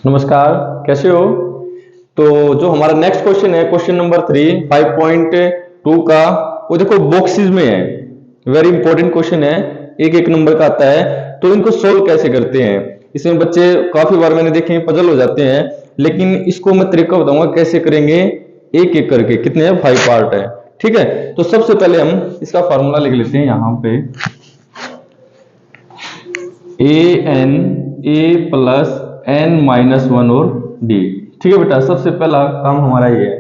नमस्कार, कैसे हो। तो जो हमारा नेक्स्ट क्वेश्चन है, क्वेश्चन नंबर 3 5.2 का, वो देखो बॉक्सेस में है। वेरी इंपॉर्टेंट क्वेश्चन है, एक एक नंबर का आता है। तो इनको सोल्व कैसे करते हैं, इसमें बच्चे काफी बार मैंने देखे हैं पजल हो जाते हैं, लेकिन इसको मैं तरीका बताऊंगा कैसे करेंगे, एक एक करके। कितने हैं, 5 पार्ट है, ठीक है। तो सबसे पहले हम इसका फॉर्मूला लिख लेते हैं यहां पे, ए प्लस n-1 और d। ठीक है बेटा, सबसे पहला काम हमारा ये है।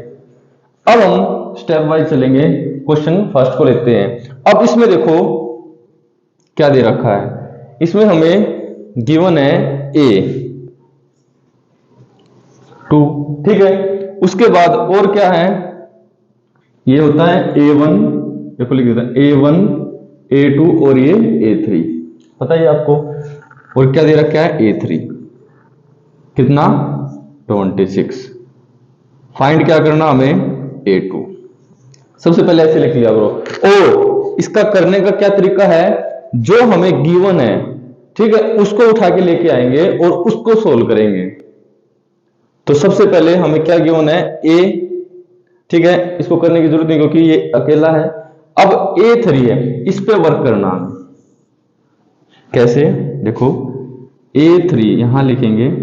अब हम स्टेप वाइज चलेंगे, क्वेश्चन फर्स्ट को लेते हैं। अब इसमें देखो क्या दे रखा है, इसमें हमें गिवन है a 2, ठीक है। उसके बाद और क्या है, ये होता है a1, देखो लिख देता है a1 a2 और ये a3, पता है आपको। और क्या दे रखा है a3, कितना 26। फाइंड क्या करना हमें, a2। सबसे पहले ऐसे लिख लिया करो। और इसका करने का क्या तरीका है, जो हमें गिवन है, ठीक है, उसको उठा के लेके आएंगे और उसको सोल्व करेंगे। तो सबसे पहले हमें क्या गिवन है, a, ठीक है, इसको करने की जरूरत नहीं क्योंकि ये अकेला है। अब a3 है, इस पे वर्क करना है। कैसे, देखो a3 यहां लिखेंगे,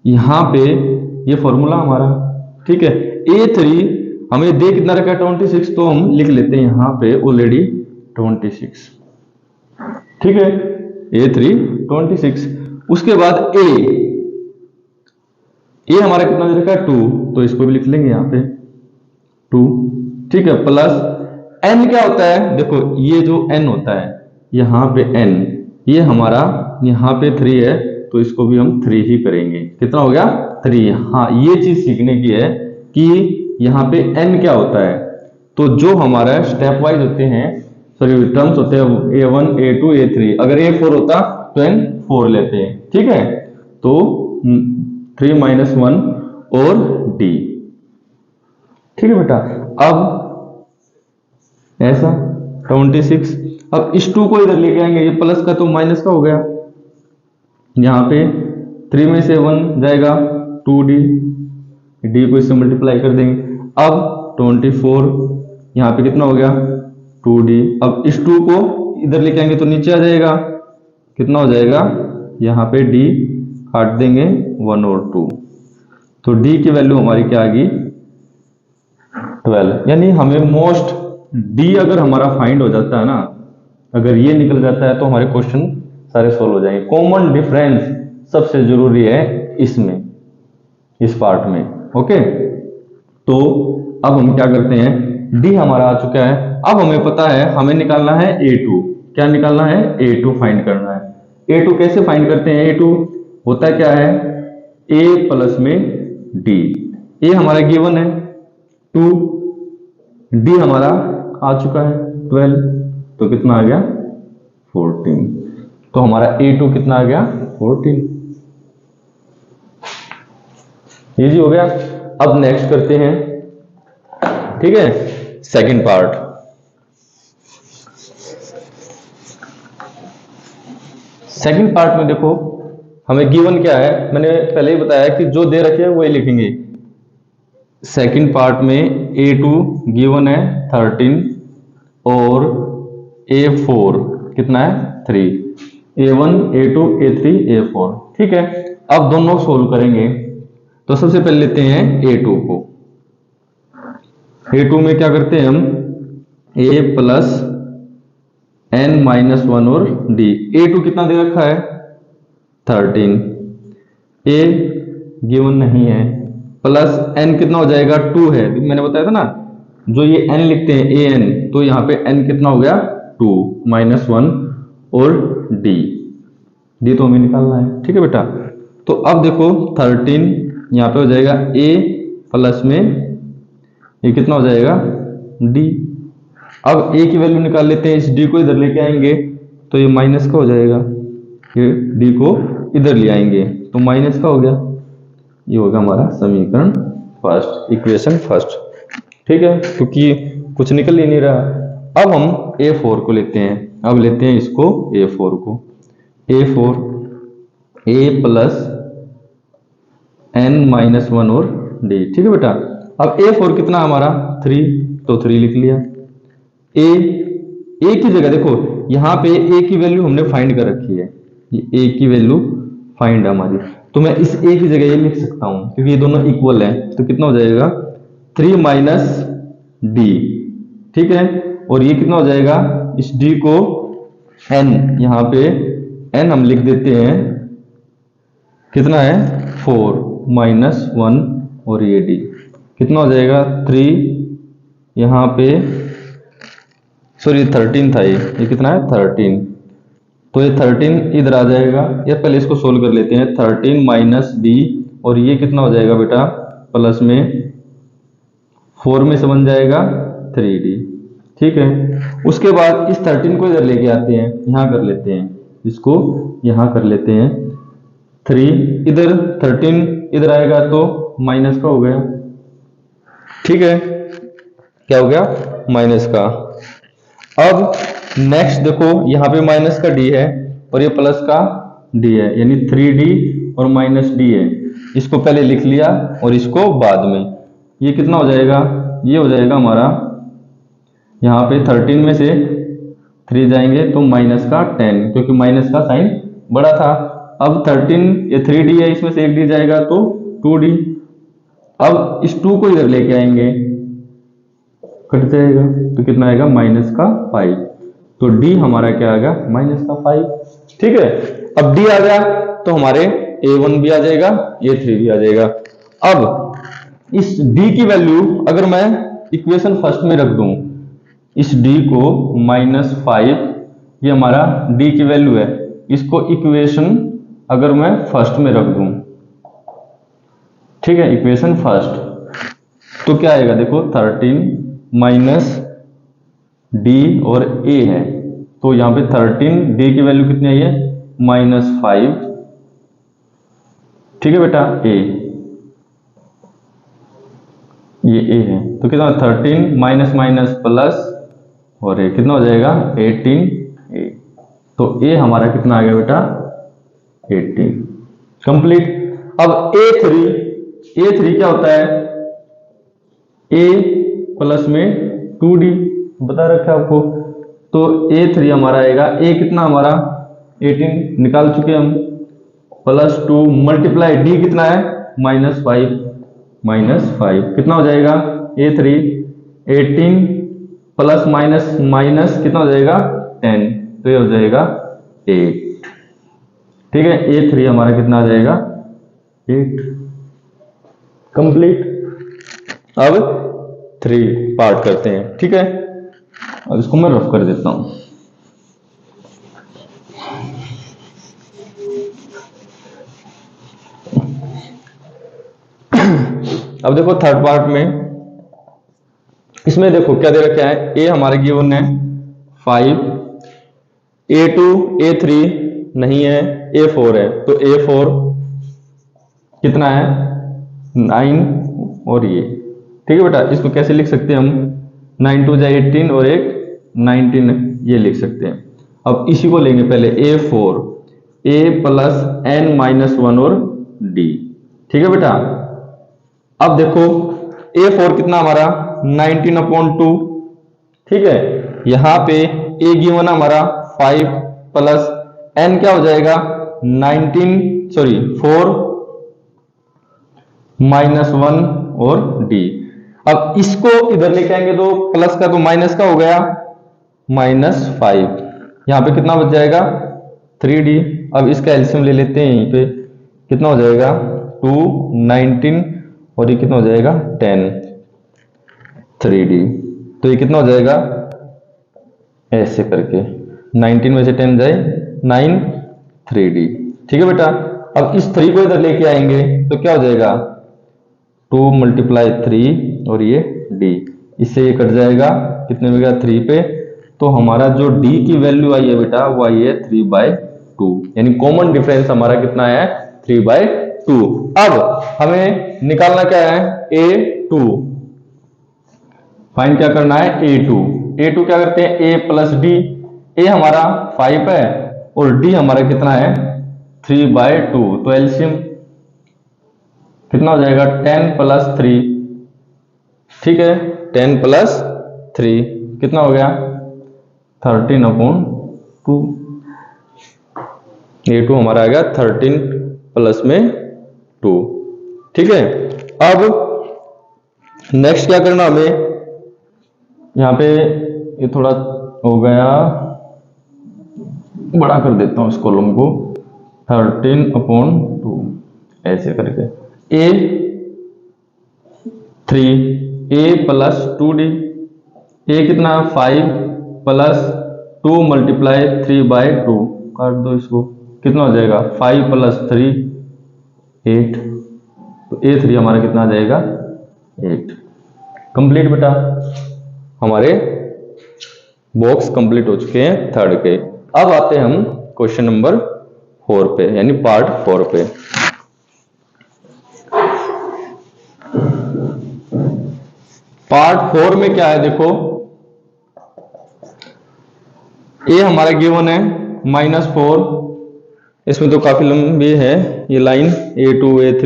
यहां पे ये फॉर्मूला हमारा, ठीक है। a3 हमें दे कितना रखा है, 26, तो हम लिख लेते हैं यहां पे ऑलरेडी 26, ठीक है। a3 26। उसके बाद a हमारा कितना दे रखा है, 2, तो इसको भी लिख लेंगे यहां पे 2, ठीक है। प्लस n क्या होता है, देखो ये जो n होता है यहां पे n, ये हमारा यहां पे 3 है, तो इसको भी हम 3 ही करेंगे। कितना हो गया, 3। हाँ, ये चीज सीखने की है कि यहाँ पे n क्या होता है। तो जो हमारा स्टेप वाइज होते हैं, सॉरी टर्म्स होते हैं, a1 a2 a3, अगर a4 होता तो n 4 लेते हैं, ठीक है। तो 3 - 1 और d, ठीक है बेटा। अब ऐसा 26, अब इस 2 को इधर लेके आएंगे, ये प्लस का तो माइनस का हो गया, यहाँ पे 3 में से 1 जाएगा 2d, d को इससे मल्टीप्लाई कर देंगे। अब 24, यहाँ पे कितना हो गया 2d। अब इस 2 को इधर लेके आएंगे तो नीचे आ जाएगा, कितना हो जाएगा, यहाँ पे d काट देंगे 1 और 2, तो d की वैल्यू हमारी क्या आ गई, 12। यानी हमें मोस्ट d अगर हमारा फाइंड हो जाता है ना, अगर ये निकल जाता है तो हमारे क्वेश्चन सारे सोल्व हो जाएंगे। कॉमन डिफरेंस सबसे जरूरी है इसमें, इस पार्ट में, ओके। तो अब हम क्या करते हैं, डी हमारा आ चुका है। अब हमें पता है हमें निकालना है a2। क्या निकालना है, a2 फाइंड करना है। a2 कैसे फाइंड करते हैं, a2 होता क्या है, a प्लस में d। a हमारा गिवन है 2, d हमारा आ चुका है 12, तो कितना आ गया 14। तो हमारा a2 कितना आ गया, 14। इजी हो गया। अब नेक्स्ट करते हैं, ठीक है, सेकंड पार्ट। सेकंड पार्ट में देखो हमें गिवन क्या है, मैंने पहले ही बताया कि जो दे रखे हैं वही लिखेंगे। सेकंड पार्ट में a2 गिवन है 13 और a4 कितना है 3, a1 a2 a3 a4, ठीक है। अब दोनों सोल्व करेंगे, तो सबसे पहले लेते हैं a2 को। a2 में क्या करते हैं हम, a प्लस n-1 और d। a2 कितना दे रखा है 13, a गिवन नहीं है, प्लस n कितना हो जाएगा 2 है, मैंने बताया था ना, जो ये n लिखते हैं an, तो यहाँ पे n कितना हो गया 2 - 1 और d तो हमें निकालना है, ठीक है बेटा। तो अब देखो 13 यहाँ पे हो जाएगा a प्लस में ये कितना हो जाएगा d। अब a की वैल्यू निकाल लेते हैं, इस d को इधर लेके आएंगे तो ये माइनस का हो जाएगा, ये d को इधर ले आएंगे तो माइनस का हो गया। ये होगा हमारा समीकरण फर्स्ट, इक्वेशन फर्स्ट, ठीक है, क्योंकि कुछ निकल ही नहीं रहा। अब हम a4 को लेते हैं, अब लेते हैं इसको a4 को, a4 a प्लस n-1 और d। ठीक है बेटा। अब A4 कितना हमारा 3, तो 3 लिख लिया। ए की जगह देखो यहाँ पे ए की वैल्यू हमने फाइंड कर रखी है, ये ए की वैल्यू फाइंड है हमारी, तो मैं इस ए की जगह ये लिख सकता हूं क्योंकि ये दोनों इक्वल है। तो कितना हो जाएगा 3 माइनस डी। ठीक है, और ये कितना हो जाएगा, इस डी को n, यहाँ पे n हम लिख देते हैं, कितना है 4 माइनस 1 और ये डी कितना हो जाएगा 3, यहाँ पे सॉरी 13 था, ये कितना है 13, तो ये 13 इधर आ जाएगा। या पहले इसको सोल्व कर लेते हैं, 13 माइनस डी और ये कितना हो जाएगा बेटा प्लस में 4 में से बन जाएगा 3d। ठीक है, उसके बाद इस 13 को इधर लेके आते हैं, यहाँ कर लेते हैं, इसको यहाँ कर लेते हैं 3 इधर 13 इधर आएगा तो माइनस का हो गया। ठीक है, क्या हो गया माइनस का। अब नेक्स्ट देखो यहाँ पे माइनस का डी है और ये प्लस का डी है, यानी 3d और माइनस डी है। इसको पहले लिख लिया और इसको बाद में, ये कितना हो जाएगा, ये हो जाएगा हमारा यहाँ पे 13 में से 3 जाएंगे तो माइनस का 10, क्योंकि माइनस का साइन बड़ा था। अब 13 ये 3d है, इसमें से एक डी जाएगा तो 2d। अब इस 2 को इधर लेके आएंगे, कट जाएगा तो कितना आएगा माइनस का 5, तो d हमारा क्या आ गया माइनस का 5। ठीक है, अब d आ गया तो हमारे a1 भी आ जाएगा, a3 भी आ जाएगा। अब इस d की वैल्यू अगर मैं इक्वेशन फर्स्ट में रख दूं, इस d को -5, ये हमारा d की वैल्यू है, इसको इक्वेशन अगर मैं फर्स्ट में रख दूं, ठीक है इक्वेशन फर्स्ट, तो क्या आएगा देखो 13 माइनस डी और ए है, तो यहाँ पे 13 डी की वैल्यू कितनी आई है -5। ठीक है बेटा, ए ये ए है तो कितना 13 माइनस माइनस प्लस और ए कितना हो जाएगा 18 ए, तो ए हमारा कितना आ गया बेटा 18 कंप्लीट। अब ए3 क्या होता है, ए प्लस में 2d बता रखा है आपको, तो a3 हमारा आएगा, a कितना हमारा 18 निकाल चुके हम, प्लस 2 मल्टीप्लाई d कितना है -5 कितना हो जाएगा a3 18 प्लस माइनस माइनस कितना हो जाएगा 10, तो ये हो जाएगा 8। ठीक है, a3 हमारा कितना आ जाएगा 8 कंप्लीट। अब 3 पार्ट करते हैं। ठीक है, अब इसको मैं रफ कर देता हूं। अब देखो थर्ड पार्ट में, इसमें देखो क्या दे रखा है, ए हमारे गिवन है 5, a2 a3 नहीं है, a4 है, तो a4 कितना है 9 और ये। ठीक है बेटा, इसको कैसे लिख सकते हैं हम, 9 2 जाए 18 और एक 19 ये लिख सकते हैं। अब इसी को लेंगे पहले a4 a प्लस n-1 और d। ठीक है बेटा, अब देखो a4 कितना हमारा 19/2। ठीक है, यहाँ पे a गिवन हमारा 5 प्लस n क्या हो जाएगा 4 -1 और d। अब इसको इधर लेके आएंगे तो प्लस का तो माइनस का हो गया -5, यहाँ पे कितना बच जाएगा 3d। अब इसका एलसीएम ले लेते हैं, यहीं पे कितना हो जाएगा 2 19 और ये कितना हो जाएगा 10 3d, तो ये कितना हो जाएगा ऐसे करके 19 में से 10 जाए 9 3d। ठीक है बेटा, अब इस 3 को इधर लेके आएंगे तो क्या हो जाएगा 2 × 3 और ये d, इससे ये कट जाएगा, कितने में गया 3 पे, तो हमारा जो d की वैल्यू आई है बेटा वो आई है 3/2, यानी कॉमन डिफरेंस हमारा कितना है 3/2। अब हमें निकालना क्या है a2, फाइंड क्या करना है a2 क्या करते हैं a प्लस d, a हमारा 5 है और d हमारा कितना है 3/2, तो एलसीएम कितना हो जाएगा 10 प्लस 3, ठीक है 10 प्लस 3 कितना हो गया 13/2। ये 2 हमारा आ गया 13 प्लस में 2, ठीक है। अब नेक्स्ट क्या करना हमें, यहाँ पे ये थोड़ा हो गया, बड़ा कर देता हूं इस कॉलम को, 13/2 ऐसे करके a 3 a plus 2d, a कितना 5 प्लस 2 मल्टीप्लाई 3/2, काट दो इसको, कितना हो जाएगा 5 प्लस 3 8, तो a3 हमारा कितना आ जाएगा 8। कंप्लीट बेटा, हमारे बॉक्स कंप्लीट हो चुके हैं थर्ड के। अब आते हैं हम क्वेश्चन नंबर 4 पे, यानी पार्ट 4 पे। पार्ट 4 में क्या है देखो, ये हमारा गिवन है -4, इसमें तो काफी लंबी है ये line, A2 A3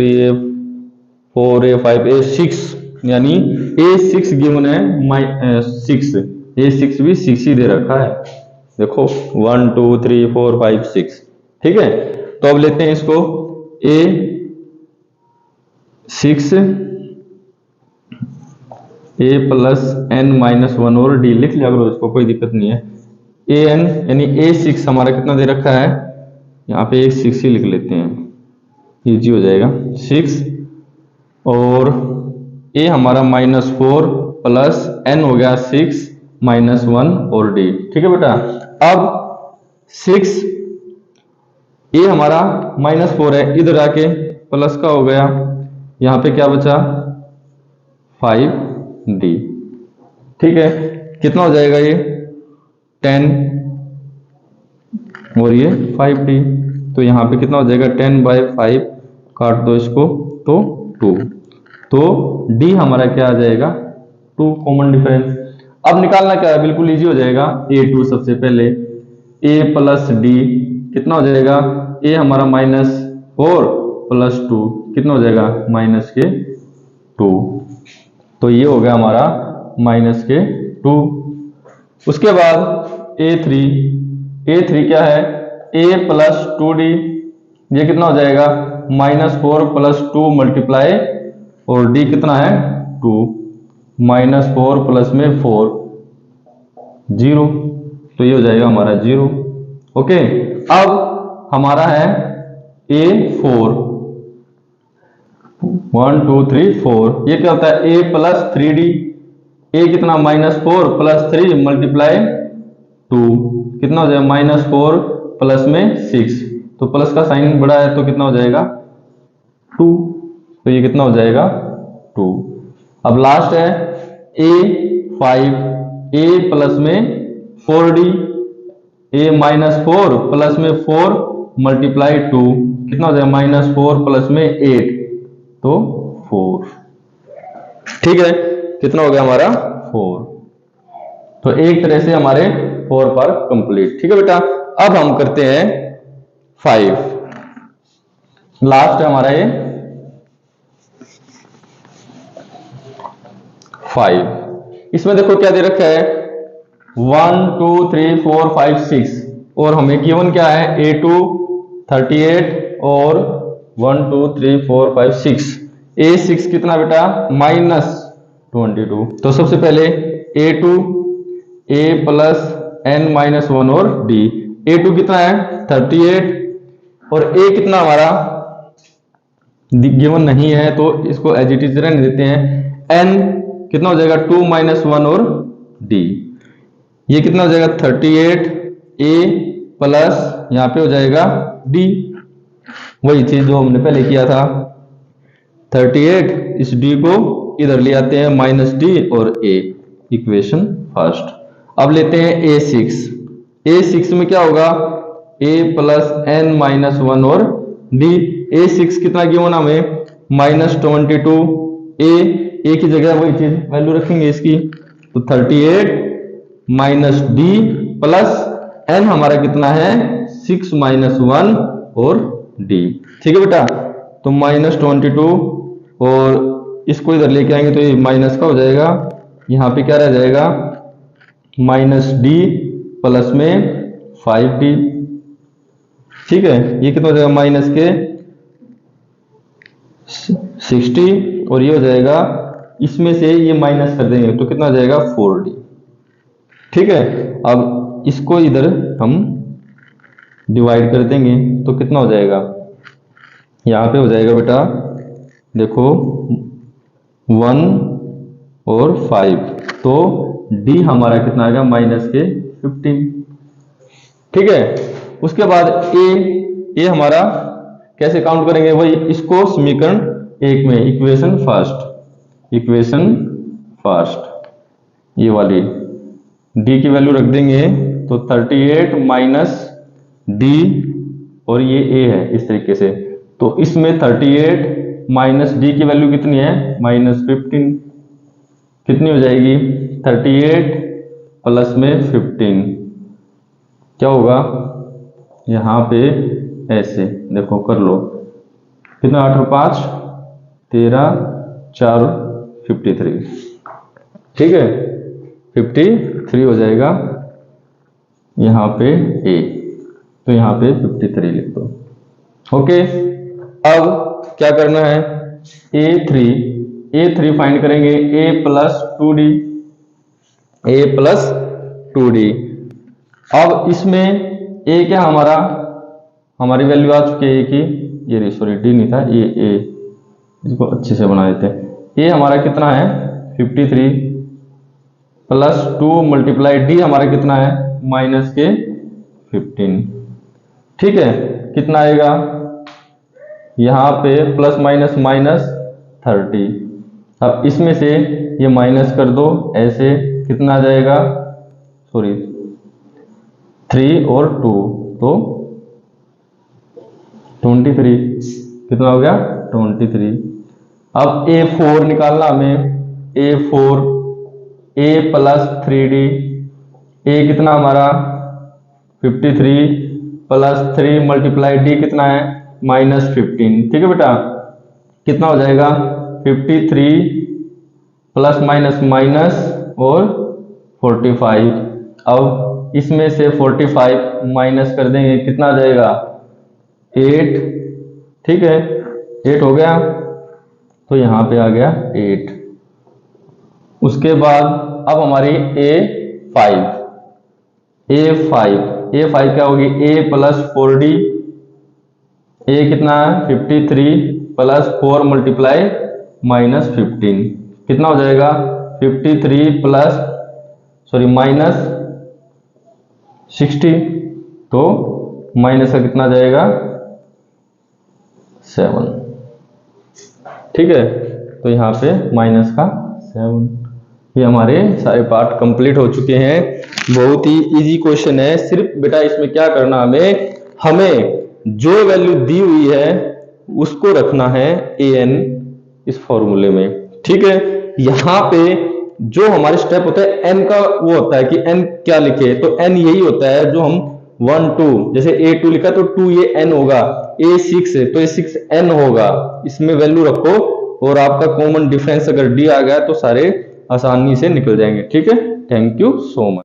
A4 A5 A6, यानी A6 गिवन है 6, A6 भी 6 ही दे रखा है, देखो 1 2 3 4 5 6, ठीक है। तो अब लेते हैं इसको A6 a plus n minus 1 और d लिख लिया करो, इसको कोई दिक्कत नहीं है। an यानी A6 हमारा कितना दे रखा है, यहाँ पे 6 ही लिख लेते हैं, इजी हो जाएगा 6, और a हमारा -4 प्लस n हो गया 6 माइनस 1 और d, ठीक है बेटा। अब 6 a हमारा -4 है, इधर आके प्लस का हो गया, यहाँ पे क्या बचा 5d, ठीक है। कितना हो जाएगा ये 10 और ये 5d, तो यहाँ पे कितना हो जाएगा 10/5, काट दो इसको तो 2, तो d हमारा क्या आ जाएगा 2, कॉमन डिफरेंस। अब निकालना क्या है, बिल्कुल इजी हो जाएगा। A2 सबसे पहले a प्लस d कितना हो जाएगा, a हमारा -4 प्लस 2 कितना हो जाएगा -2, तो ये हो गया हमारा -2। उसके बाद A3 क्या है, a प्लस 2d, ये कितना हो जाएगा -4 प्लस 2 मल्टीप्लाई, और d कितना है 2, -4 प्लस में 4 0, तो ये हो जाएगा हमारा 0, ओके। अब हमारा है A4 1 2 3 4, ये क्या होता है a प्लस 3d, a कितना -4 प्लस 3 मल्टीप्लाई 2 कितना हो जाएगा -4 प्लस में 6, तो प्लस का साइन बड़ा है तो कितना हो जाएगा 2, तो ये कितना हो जाएगा 2। अब लास्ट है A5 a प्लस में 4d, a -4 प्लस में 4 मल्टीप्लाई 2 कितना हो जाएगा -4 प्लस में 8, तो 4, ठीक है। कितना हो गया हमारा 4, तो एक तरह से हमारे 4 पर कंप्लीट, ठीक है बेटा। अब हम करते हैं 5, लास्ट है हमारा ये 5। इसमें देखो क्या दे रखा है 1 2 3 4 5 6, और हमें गिवन क्या है A2 38 और 1 2 3 4 5 6, A6 कितना बेटा -22, तो सबसे पहले A2 a plus n minus 1 और d, A2 कितना है 38, और a कितना हमारा गिवन नहीं है तो इसको एज इट इज रहने देते हैं, n कितना हो जाएगा 2 - 1 और d, ये कितना हो जाएगा 38 a प्लस यहाँ पे हो जाएगा d, वही चीज जो हमने पहले किया था 38, इस d को इधर ले आते हैं -d और a, इक्वेशन फर्स्ट। अब लेते हैं A6 में क्या होगा a प्लस n माइनस 1 और d, A6 कितना गिवन हमें -22, a की जगह वही चीज वैल्यू रखेंगे इसकी, तो 38 -d प्लस n हमारा कितना है 6 - 1 और d, ठीक है बेटा। तो -22 और इसको इधर लेके आएंगे तो ये माइनस का हो जाएगा, यहाँ पे क्या रह जाएगा माइनस डी प्लस में 5d। ठीक है, ये कितना हो जाएगा माइनस के 60 और ये हो जाएगा, इसमें से ये माइनस कर देंगे तो कितना हो जाएगा 4d। ठीक है, अब इसको इधर हम डिवाइड कर देंगे तो कितना हो जाएगा, यहाँ पे हो जाएगा बेटा देखो 1 और 5, तो d हमारा कितना आएगा माइनस के 15। ठीक है, उसके बाद ए हमारा कैसे काउंट करेंगे, वही इसको समीकरण 1 में इक्वेशन फर्स्ट ये वाली d की वैल्यू रख देंगे तो 38 माइनस d और ये a है इस तरीके से, तो इसमें 38 माइनस d की वैल्यू कितनी है माइनस 15, कितनी हो जाएगी 38 प्लस में 15 क्या होगा, यहाँ पे ऐसे देखो कर लो, कितना 8 और 5 13 4 53। ठीक है, 53 हो जाएगा यहाँ पे a, तो यहाँ पे 53 लिख दो। ओके, अब क्या करना है a3 फाइंड करेंगे, a प्लस 2d। अब इसमें a क्या हमारी वैल्यू आ चुकी है a की, ये सॉरी d नहीं था, ये a, इसको अच्छे से बना देते हैं। a हमारा कितना है 53 प्लस 2 मल्टीप्लाई d हमारा कितना है माइनस के 15। ठीक है, कितना आएगा यहाँ पे प्लस माइनस माइनस 30। अब इसमें से ये माइनस कर दो ऐसे, कितना आ जाएगा सॉरी 3 और 2 तो 23, कितना हो गया 23। अब a4 निकालना हमें, a4 a plus 3d, a कितना हमारा 53 प्लस 3 मल्टीप्लाई d कितना है माइनस 15। ठीक है बेटा, कितना हो जाएगा 53 प्लस माइनस माइनस और 45। अब इसमें से 45 माइनस कर देंगे, कितना आ जाएगा 8। ठीक है, 8 हो गया, तो यहाँ पे आ गया 8। उसके बाद अब हमारी a5 क्या होगी, a प्लस 4d, a कितना है 53 प्लस 4 मल्टीप्लाई माइनस 15, कितना हो जाएगा 53 प्लस सॉरी माइनस 60, तो माइनस का कितना जाएगा 7। ठीक है, तो यहाँ पे माइनस का 7। ये हमारे सारे पार्ट कंप्लीट हो चुके हैं। बहुत ही इजी क्वेश्चन है, सिर्फ बेटा इसमें क्या करना, हमें जो वैल्यू दी हुई है उसको रखना है an इस फॉर्मूले में। ठीक है, यहाँ पे जो हमारे स्टेप होता है n का, वो होता है कि n क्या लिखे, तो n यही होता है जो हम 1 2 जैसे a2 लिखा तो 2 ये n होगा, a6 है तो ये 6 n होगा, इसमें वैल्यू रखो और आपका कॉमन डिफरेंस अगर d आ गया तो सारे आसानी से निकल जाएंगे। ठीक है, थैंक यू सो मच।